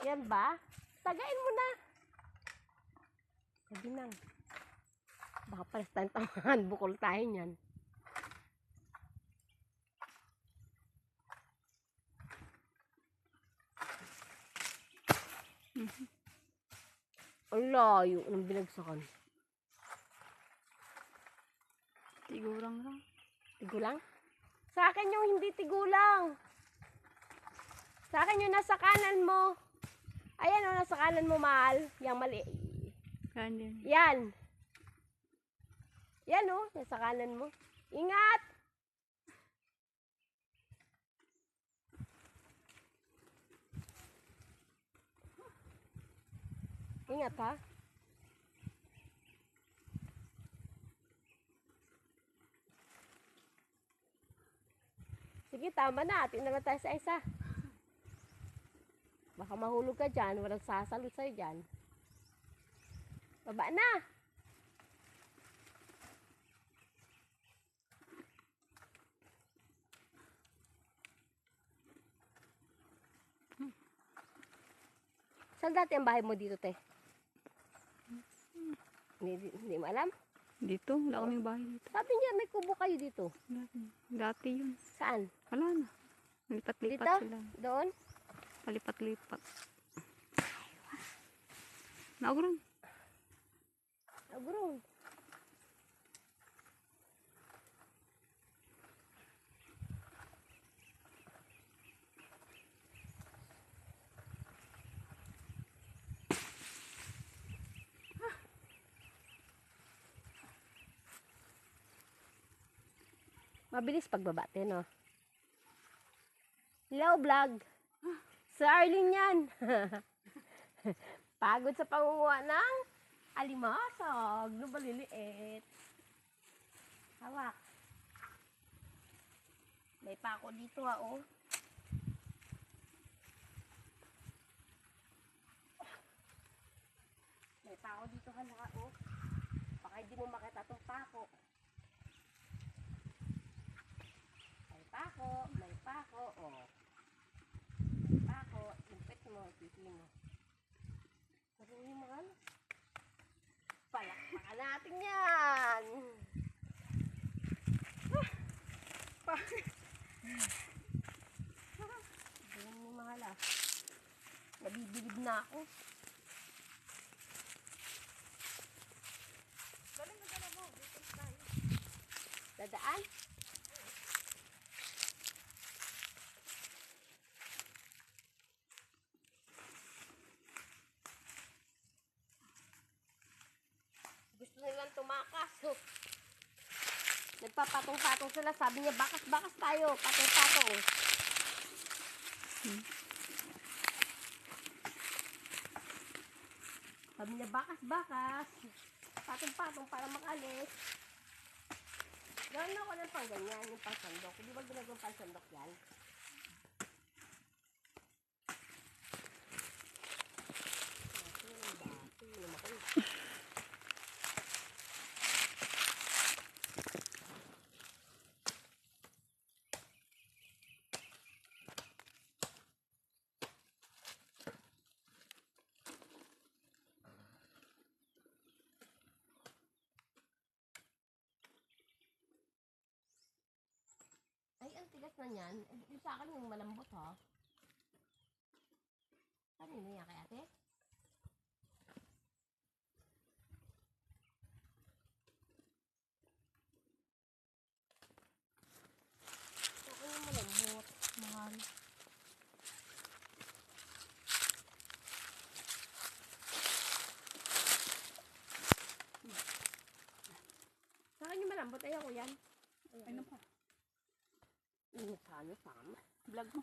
Yan ba? Tagain mo na. Sabi nang. Baka pares tayong tamahan. Bukol tayo niyan. Ang layo ng binagsakan. Tigulang lang. Tigulang? Sa akin yung hindi tigulang. Sa akin yung nasa kanan mo. Ayan o, nasa kanan mo, mahal. Yang mali. Kanan. Yan. Yan o, nasa kanan mo. Ingat! Ingat ha. Sige, tama na. Tingnan na tayo sa isa. Baka mahulog ka dyan. Walang sasalot sa'yo dyan. Baba na. Saan dati ang bahay mo dito, te? Hindi mo alam? Dito, wala kaming bahay dito. Sabi niya, may kubo kayo dito. Dati yun. Saan? Wala na. Lipat-lipat Dito? sila. Doon? Palipat-lipat. Naugron. Agurong. Mabilis pagbabate, no? Hello, vlog. Sa Arlene yan. Pagod sa pangunguha ng alimasag. No, baliliit. Hawak. May pako dito, ha, oh. May pako dito, ha, oh. Baka hindi mo makita itong pako. May pako, oh. May pako, impit mo, titi mo. Sabihin mo, ano? Palakpakan natin yan! Sabihin mo, mahal, ah. Nabibilib na ako. Galing na dala mo, dito tayo. Dadaan? Gusto nilang tumakas. So, nagpapatong-patong sila. Sabi niya, bakas-bakas tayo. Patong-patong. Sabi niya, bakas-bakas. Patong-patong para makalis. Gawin ako ng pang ganyan, yung pang-sandok. Hindi ba ginagawang pang-sandok yan? Ay, ang tigas na niyan. Yung sa akin yung malambot, ha? Kanino yan kaya, ate? Sa akin yung malambot. Mahal. Sa akin yung malambot. Ayaw ko yan. Ano pa? Ano sama? Vlog mo.